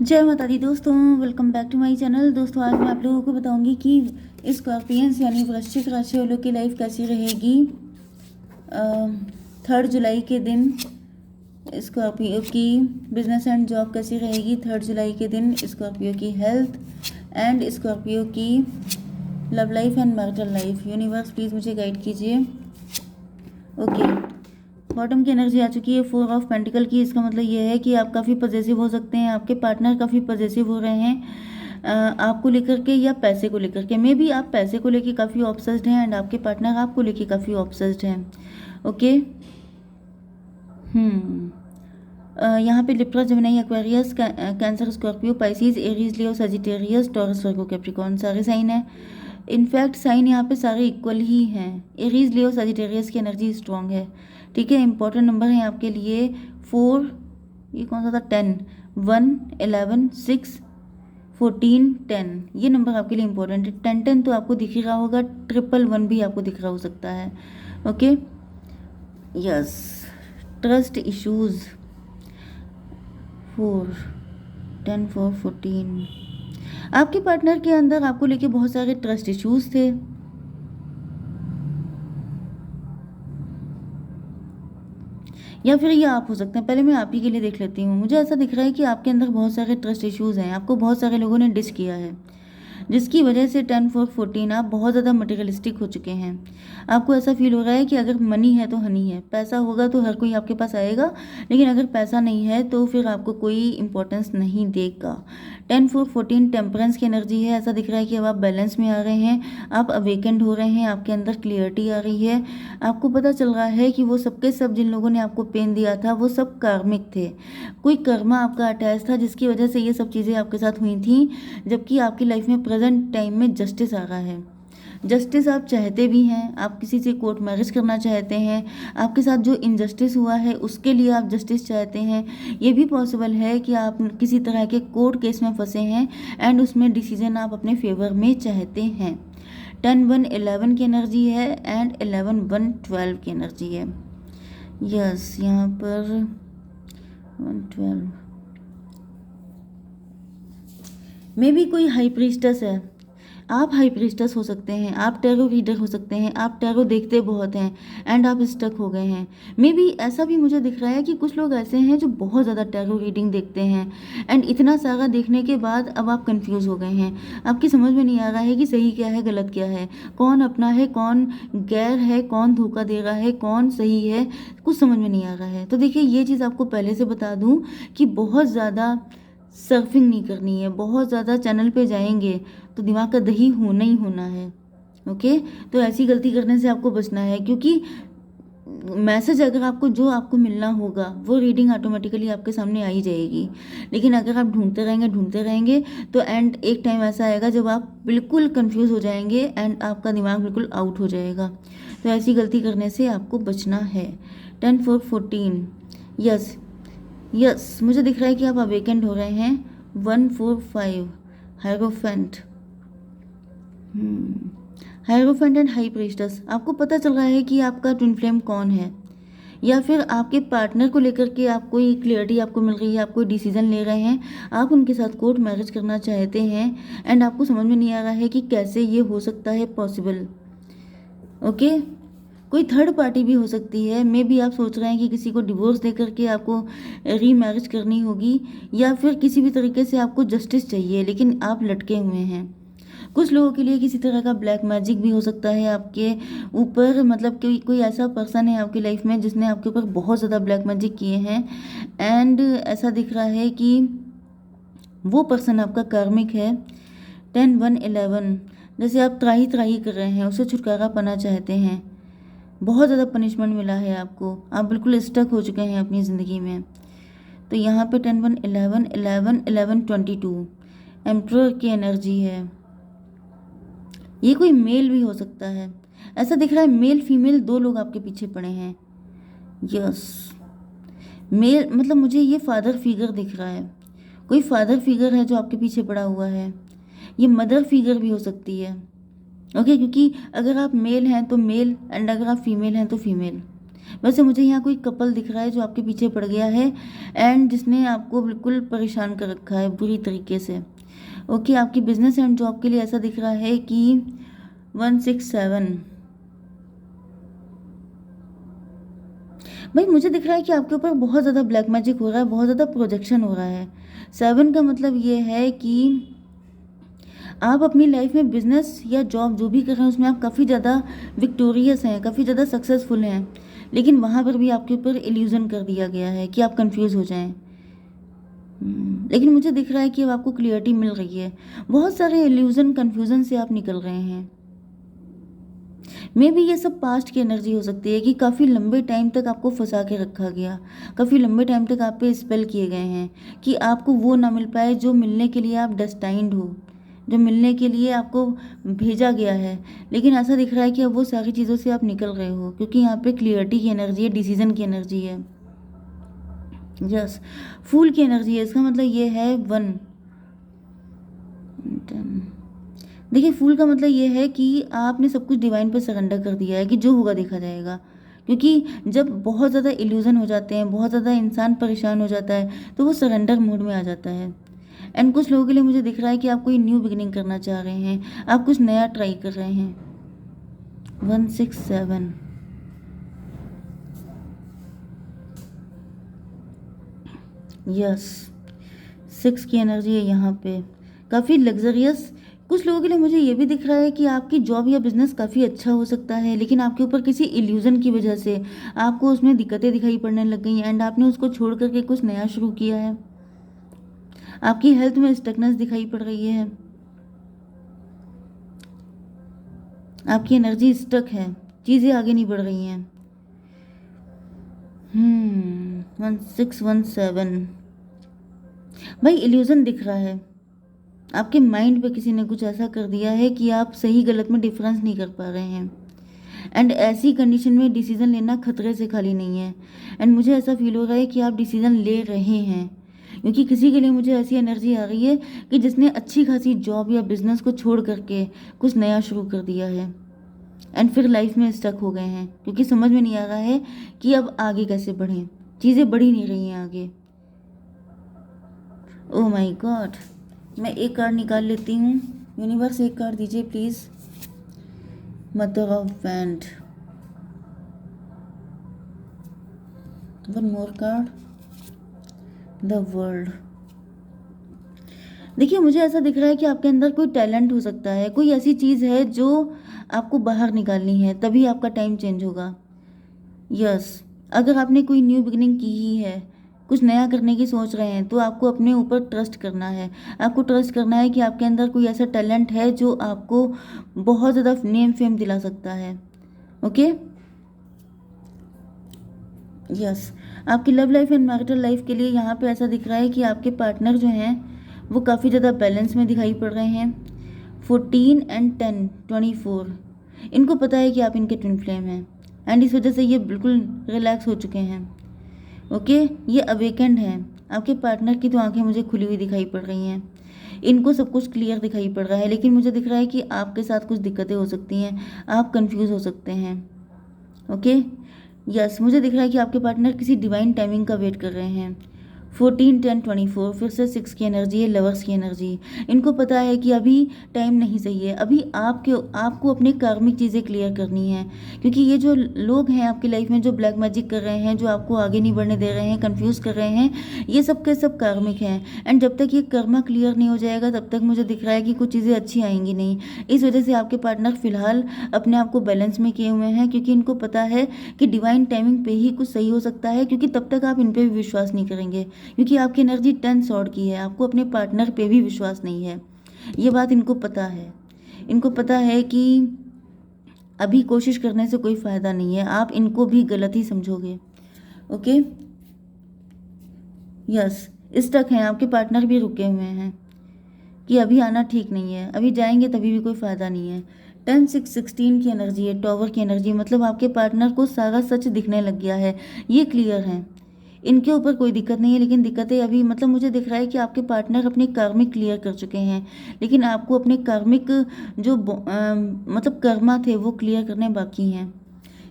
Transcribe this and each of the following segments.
जय माता दी दोस्तों, welcome back to my channel. दोस्तों आज मैं आप लोगों को बताऊंगी कि स्कॉर्पियंस यानी वृश्चिक राशि वालों की लाइफ कैसी रहेगी 3 जुलाई के दिन। स्कॉर्पियो की बिजनेस एंड जॉब कैसी रहेगी 3 जुलाई के दिन। स्कॉर्पियो की हेल्थ एंड स्कॉर्पियो की love life and marital life. Universe please मुझे गाइड कीजिए। ओके, बॉटम की एनर्जी आ चुकी है 4 ऑफ पेंटिकल की। इसका मतलब ये है कि आप काफ़ी पॉजेसिव हो सकते हैं, आपके पार्टनर काफ़ी पॉजेसिव हो रहे हैं आपको लेकर के या पैसे को लेकर के। मे बी आप पैसे को लेकर काफ़ी ऑब्सेस्ड हैं एंड आपके पार्टनर आपको लेकर काफ़ी ऑब्सेस्ड हैं। ओके, यहाँ पे Libra, Gemini, Aquarius, Cancer, Scorpio, Pisces, Aries, Leo, Sagittarius, Taurus, Virgo, Capricorn सारे साइन हैं। इनफैक्ट साइन यहाँ पे सारे इक्वल ही हैं। एरीज, लियो, सजिटेरियस की एनर्जी स्ट्रॉन्ग है। ठीक है, इंपॉर्टेंट नंबर है आपके लिए 4, ये कौन सा था, 10, 1, 11, 6, 14, 10। ये नंबर आपके लिए इंपॉर्टेंट है। 10 तो आपको दिख ही रहा होगा, 111 भी आपको दिख रहा हो सकता है। Okay, yes, trust issues 4, 10, 4, 14। आपके पार्टनर के अंदर आपको लेके बहुत सारे ट्रस्ट इश्यूज थे। या फिर ये आप हो सकते हैं। पहले मैं आप ही के लिए देख लेती हूँ। मुझे ऐसा दिख रहा है कि आपके अंदर बहुत सारे ट्रस्ट इश्यूज हैं, आपको बहुत सारे लोगों ने डिस किया है, जिसकी वजह से 10, 4, 14 आप बहुत ज़्यादा मटेरियलिस्टिक हो चुके हैं। आपको ऐसा फील हो रहा है कि अगर मनी है तो हनी है, पैसा होगा तो हर कोई आपके पास आएगा, लेकिन अगर पैसा नहीं है तो फिर आपको कोई इंपॉर्टेंस नहीं देगा। 10, 4, 14 टेम्परेंस की एनर्जी है। ऐसा दिख रहा है कि अब आप बैलेंस में आ रहे हैं, आप अवेकेंड हो रहे हैं, आपके अंदर क्लियरिटी आ रही है। आपको पता चल रहा है कि वो सबके सब जिन लोगों ने आपको पेन दिया था वो सब कार्मिक थे। कोई कर्मा आपका अटैच था जिसकी वजह से ये सब चीज़ें आपके साथ हुई थी। जबकि आपकी लाइफ में प्रेजेंट टाइम में जस्टिस आ रहा है। जस्टिस आप चाहते भी हैं, आप किसी से कोर्ट मैरिज करना चाहते हैं, आपके साथ जो इनजस्टिस हुआ है उसके लिए आप जस्टिस चाहते हैं। ये भी पॉसिबल है कि आप किसी तरह के कोर्ट केस में फंसे हैं एंड उसमें डिसीजन आप अपने फेवर में चाहते हैं। 10, 1, 11 की एनर्जी है एंड 11, 1, 12 की एनर्जी है। यस, यहाँ पर 1, 12 में भी कोई हाई प्रीस्टस है। आप हाई प्रीस्टस हो सकते हैं, आप टैरो रीडर हो सकते हैं, आप टैरो देखते बहुत हैं एंड आप स्टक हो गए हैं। मे बी ऐसा भी मुझे दिख रहा है कि कुछ लोग ऐसे हैं जो बहुत ज़्यादा टैरो रीडिंग देखते हैं एंड इतना सारा देखने के बाद अब आप कंफ्यूज हो गए हैं। आपकी समझ में नहीं आ रहा है कि सही क्या है, गलत क्या है, कौन अपना है, कौन गैर है, कौन धोखा दे रहा है, कौन सही है, कुछ समझ में नहीं आ रहा है। तो देखिए, ये चीज़ आपको पहले से बता दूँ कि बहुत ज़्यादा सर्फिंग नहीं करनी है। बहुत ज़्यादा चैनल पे जाएंगे तो दिमाग का दही होना ही होना है। ओके, तो ऐसी गलती करने से आपको बचना है, क्योंकि मैसेज अगर आपको जो आपको मिलना होगा वो रीडिंग ऑटोमेटिकली आपके सामने आ ही जाएगी। लेकिन अगर आप ढूंढते रहेंगे तो एंड एक टाइम ऐसा आएगा जब आप बिल्कुल कंफ्यूज हो जाएंगे एंड आपका दिमाग बिल्कुल आउट हो जाएगा। तो ऐसी गलती करने से आपको बचना है। 10, 4, 14, यस यस, मुझे दिख रहा है कि आप अवेकेंड हो रहे हैं। 1, 4, 5 हायरोफेंट, हायरोफेंट एंड हाई प्रीस्टस। आपको पता चल रहा है कि आपका ट्विन फ्लेम कौन है, या फिर आपके पार्टनर को लेकर के आप कोई क्लियरिटी आपको मिल रही है, आप कोई डिसीजन ले रहे हैं, आप उनके साथ कोर्ट मैरिज करना चाहते हैं एंड आपको समझ में नहीं आ रहा है कि कैसे ये हो सकता है पॉसिबल। ओके, कोई थर्ड पार्टी भी हो सकती है। मे बी आप सोच रहे हैं कि किसी को डिवोर्स दे करके आपको री मैरिज करनी होगी, या फिर किसी भी तरीके से आपको जस्टिस चाहिए, लेकिन आप लटके हुए हैं। कुछ लोगों के लिए किसी तरह का ब्लैक मैजिक भी हो सकता है आपके ऊपर, मतलब कि कोई ऐसा पर्सन है आपकी लाइफ में जिसने आपके ऊपर बहुत ज़्यादा ब्लैक मैजिक किए हैं एंड ऐसा दिख रहा है कि वो पर्सन आपका कार्मिक है। 10, 1, 11, जैसे आप त्राही त्राही कर रहे हैं, उससे छुटकारा पाना चाहते हैं। बहुत ज़्यादा पनिशमेंट मिला है आपको, आप बिल्कुल स्टक हो चुके हैं अपनी ज़िंदगी में। तो यहाँ पे 10, 1, 11, 11, 11, 22 एम्परर की एनर्जी है। ये कोई मेल भी हो सकता है। ऐसा दिख रहा है मेल फीमेल दो लोग आपके पीछे पड़े हैं। यस, मेल मतलब मुझे ये फादर फिगर दिख रहा है। कोई फादर फिगर है जो आपके पीछे पड़ा हुआ है। ये मदर फिगर भी हो सकती है। ओके, क्योंकि अगर आप मेल हैं तो मेल एंड अगर आप फीमेल हैं तो फीमेल। वैसे मुझे यहाँ कोई कपल दिख रहा है जो आपके पीछे पड़ गया है एंड जिसने आपको बिल्कुल परेशान कर रखा है बुरी तरीके से। ओके, आपकी बिजनेस एंड जॉब के लिए ऐसा दिख रहा है कि 167। भाई मुझे दिख रहा है कि आपके ऊपर बहुत ज़्यादा ब्लैक मैजिक हो रहा है, बहुत ज़्यादा प्रोजेक्शन हो रहा है। 7 का मतलब ये है कि आप अपनी लाइफ में बिजनेस या जॉब जो भी कर रहे हैं उसमें आप काफ़ी ज़्यादा विक्टोरियस हैं, काफ़ी ज़्यादा सक्सेसफुल हैं, लेकिन वहाँ पर भी आपके ऊपर इल्यूज़न कर दिया गया है कि आप कंफ्यूज हो जाएं। लेकिन मुझे दिख रहा है कि अब आपको क्लियरिटी मिल रही है। बहुत सारे इल्यूज़न कन्फ्यूज़न से आप निकल रहे हैं। मे भी ये सब पास्ट की एनर्जी हो सकती है कि काफ़ी लंबे टाइम तक आपको फंसा के रखा गया, काफ़ी लंबे टाइम तक आप पे स्पेल किए गए हैं कि आपको वो ना मिल पाए जो मिलने के लिए आप डेस्टाइंड हो, जो मिलने के लिए आपको भेजा गया है। लेकिन ऐसा दिख रहा है कि अब वो सारी चीज़ों से आप निकल रहे हो, क्योंकि यहाँ पे क्लियरिटी की एनर्जी है, डिसीजन की एनर्जी है, यस फूल की एनर्जी है। इसका मतलब ये है 1। देखिए फूल का मतलब ये है कि आपने सब कुछ डिवाइन पर सरेंडर कर दिया है कि जो होगा देखा जाएगा। क्योंकि जब बहुत ज़्यादा इल्यूज़न हो जाते हैं, बहुत ज़्यादा इंसान परेशान हो जाता है, तो वो सरेंडर मोड में आ जाता है। एंड कुछ लोगों के लिए मुझे दिख रहा है कि आप कोई न्यू बिगिनिंग करना चाह रहे हैं, आप कुछ नया ट्राई कर रहे हैं। 167। यस 6 की एनर्जी है यहाँ पे, काफ़ी लग्जरियस। कुछ लोगों के लिए मुझे ये भी दिख रहा है कि आपकी जॉब या बिजनेस काफ़ी अच्छा हो सकता है, लेकिन आपके ऊपर किसी इल्यूज़न की वजह से आपको उसमें दिक्कतें दिखाई पड़ने लग गई एंड आपने उसको छोड़ करके कुछ नया शुरू किया है। आपकी हेल्थ में स्टकनेस दिखाई पड़ रही है, आपकी एनर्जी स्टक है, चीज़ें आगे नहीं बढ़ रही हैं। 1617। भाई इल्यूज़न दिख रहा है, आपके माइंड पे किसी ने कुछ ऐसा कर दिया है कि आप सही गलत में डिफरेंस नहीं कर पा रहे हैं। एंड ऐसी कंडीशन में डिसीजन लेना खतरे से खाली नहीं है। एंड मुझे ऐसा फील हो रहा है कि आप डिसीजन ले रहे हैं, क्योंकि किसी के लिए मुझे ऐसी एनर्जी आ रही है कि जिसने अच्छी खासी जॉब या बिजनेस को छोड़ करके कुछ नया शुरू कर दिया है एंड फिर लाइफ में स्टक हो गए हैं, क्योंकि समझ में नहीं आ रहा है कि अब आगे कैसे बढ़ें, चीज़ें बढ़ ही नहीं रही हैं आगे। ओह माय गॉड, मैं एक कार्ड निकाल लेती हूँ। यूनिवर्स एक कार्ड दीजिए please. Mother of wand. One more card, the world. देखिए मुझे ऐसा दिख रहा है कि आपके अंदर कोई टैलेंट हो सकता है, कोई ऐसी चीज़ है जो आपको बाहर निकालनी है, तभी आपका टाइम चेंज होगा। यस अगर आपने कोई न्यू बिगिनिंग की ही है, कुछ नया करने की सोच रहे हैं, तो आपको अपने ऊपर ट्रस्ट करना है। आपको ट्रस्ट करना है कि आपके अंदर कोई ऐसा टैलेंट है जो आपको बहुत ज़्यादा नेम फेम दिला सकता है। ओके यस आपकी love life and marital life के लिए यहाँ पे ऐसा दिख रहा है कि आपके पार्टनर जो हैं वो काफ़ी ज़्यादा बैलेंस में दिखाई पड़ रहे हैं। 14 एंड 10 24 इनको पता है कि आप इनके ट्विन फ्लेम हैं एंड इस वजह से ये बिल्कुल रिलैक्स हो चुके हैं। ओके ये अवेकेंड हैं। आपके पार्टनर की तो आंखें मुझे खुली हुई दिखाई पड़ रही हैं, इनको सब कुछ क्लियर दिखाई पड़ रहा है, लेकिन मुझे दिख रहा है कि आपके साथ कुछ दिक्कतें हो सकती हैं, आप कंफ्यूज हो सकते हैं। ओके यस मुझे दिख रहा है कि आपके पार्टनर किसी डिवाइन टाइमिंग का वेट कर रहे हैं। 14 10 24 फिर से 6 की एनर्जी है, लवर्स की एनर्जी। इनको पता है कि अभी टाइम नहीं सही है, अभी आपको अपनी कार्मिक चीज़ें क्लियर करनी है, क्योंकि ये जो लोग हैं आपकी लाइफ में जो ब्लैक मैजिक कर रहे हैं, जो आपको आगे नहीं बढ़ने दे रहे हैं, कंफ्यूज कर रहे हैं, ये सब के सब कार्मिक हैं। एंड जब तक ये कर्मा क्लियर नहीं हो जाएगा तब तक मुझे दिख रहा है कि कुछ चीज़ें अच्छी आएंगी नहीं। इस वजह से आपके पार्टनर फिलहाल अपने आप को बैलेंस में किए हुए हैं, क्योंकि इनको पता है कि डिवाइन टाइमिंग पे ही कुछ सही हो सकता है, क्योंकि तब तक आप इन पर भी विश्वास नहीं करेंगे, क्योंकि आपकी एनर्जी 10 सॉर्ड की है, आपको अपने पार्टनर पे भी विश्वास नहीं है। ये बात इनको पता है, इनको पता है कि अभी कोशिश करने से कोई फ़ायदा नहीं है, आप इनको भी गलत ही समझोगे। ओके यस स्टक हैं, आपके पार्टनर भी रुके हुए हैं कि अभी आना ठीक नहीं है, अभी जाएंगे तभी भी कोई फ़ायदा नहीं है। 10 6 16 की एनर्जी है, टॉवर की एनर्जी, मतलब आपके पार्टनर को सारा सच दिखने लग गया है, ये क्लियर है, इनके ऊपर कोई दिक्कत नहीं है। लेकिन दिक्कतें अभी मतलब मुझे दिख रहा है कि आपके पार्टनर अपने कार्मिक क्लियर कर चुके हैं, लेकिन आपको अपने कार्मिक जो मतलब कर्मा थे वो क्लियर करने बाकी हैं।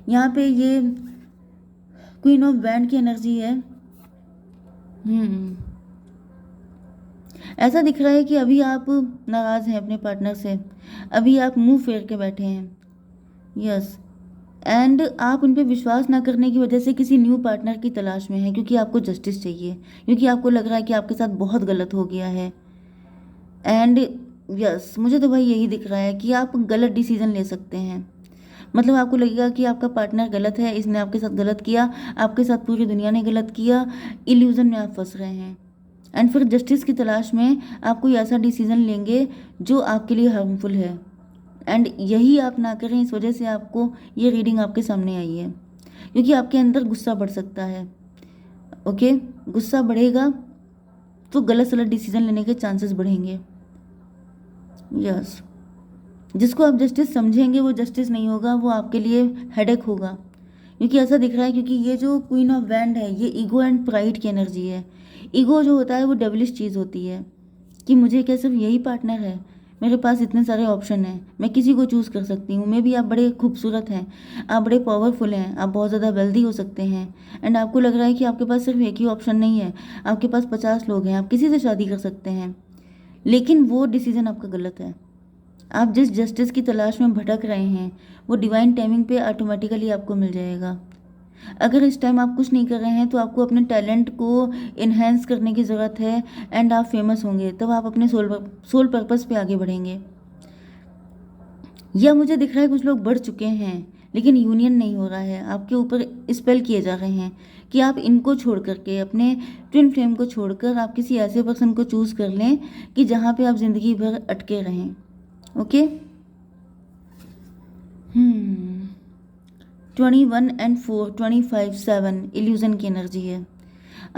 यहाँ पे ये क्वीन ऑफ वैंड की एनर्जी है। ऐसा दिख रहा है कि अभी आप नाराज़ हैं अपने पार्टनर से, अभी आप मुंह फेर के बैठे हैं। यस, एंड आप उन पे विश्वास ना करने की वजह से किसी न्यू पार्टनर की तलाश में हैं, क्योंकि आपको जस्टिस चाहिए, क्योंकि आपको लग रहा है कि आपके साथ बहुत गलत हो गया है। एंड यस, मुझे तो भाई यही दिख रहा है कि आप गलत डिसीजन ले सकते हैं। मतलब आपको लगेगा कि आपका पार्टनर गलत है, इसने आपके साथ गलत किया, आपके साथ पूरी दुनिया ने गलत किया, इल्यूजन में आप फंस रहे हैं। एंड फिर जस्टिस की तलाश में आप कोई ऐसा डिसीजन लेंगे जो आपके लिए हार्मफुल है। एंड यही आप ना करें, इस वजह से आपको ये रीडिंग आपके सामने आई है, क्योंकि आपके अंदर गुस्सा बढ़ सकता है। ओके, गुस्सा बढ़ेगा तो गलत सलत डिसीजन लेने के चांसेस बढ़ेंगे। यस, जिसको आप जस्टिस समझेंगे वो जस्टिस नहीं होगा, वो आपके लिए हेडेक होगा, क्योंकि ऐसा दिख रहा है, क्योंकि ये जो क्वीन ऑफ वैंड है ये ईगो एंड प्राइड की एनर्जी है। ईगो जो होता है वो डेविलिश चीज़ होती है कि मुझे क्या सिर्फ यही पार्टनर है, मेरे पास इतने सारे ऑप्शन हैं, मैं किसी को चूज़ कर सकती हूँ। मे भी आप बड़े खूबसूरत हैं, आप बड़े पावरफुल हैं, आप बहुत ज़्यादा वेल्दी हो सकते हैं, एंड आपको लग रहा है कि आपके पास सिर्फ एक ही ऑप्शन नहीं है, आपके पास 50 लोग हैं, आप किसी से शादी कर सकते हैं। लेकिन वो डिसीज़न आपका गलत है। आप जिस जस्टिस की तलाश में भटक रहे हैं वो डिवाइन टाइमिंग पे ऑटोमेटिकली आपको मिल जाएगा। अगर इस टाइम आप कुछ नहीं कर रहे हैं तो आपको अपने टैलेंट को इन्हेंस करने की ज़रूरत है, एंड आप फेमस होंगे, तब आप अपने सोल पर्पस पे आगे बढ़ेंगे। या मुझे दिख रहा है कुछ लोग बढ़ चुके हैं लेकिन यूनियन नहीं हो रहा है, आपके ऊपर स्पेल किए जा रहे हैं कि आप इनको छोड़ करके, अपने ट्विन फ्लेम को छोड़कर आप किसी ऐसे पर्सन को चूज़ कर लें कि जहाँ पे आप ज़िंदगी भर अटके रहें। ओके, 21 एंड 4, 25, 7 इल्यूज़न की एनर्जी है।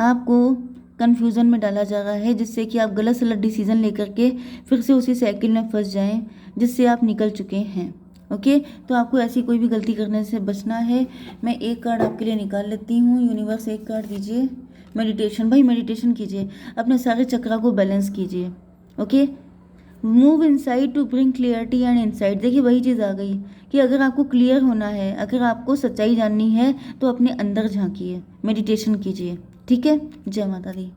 आपको कन्फ्यूज़न में डाला जा रहा है जिससे कि आप गलत सलत डिसीज़न लेकर के फिर से उसी साइकिल में फंस जाएं जिससे आप निकल चुके हैं। ओके, तो आपको ऐसी कोई भी गलती करने से बचना है। मैं एक कार्ड आपके लिए निकाल लेती हूँ। यूनिवर्स एक कार्ड दीजिए। मेडिटेशन, भाई मेडिटेशन कीजिए, अपने सारे चक्रा को बैलेंस कीजिए। Okay, move inside to bring clarity and insight. देखिए वही चीज़ आ गई कि अगर आपको क्लियर होना है, अगर आपको सच्चाई जाननी है तो अपने अंदर झांकिए, मेडिटेशन कीजिए। ठीक है, जय माता दी।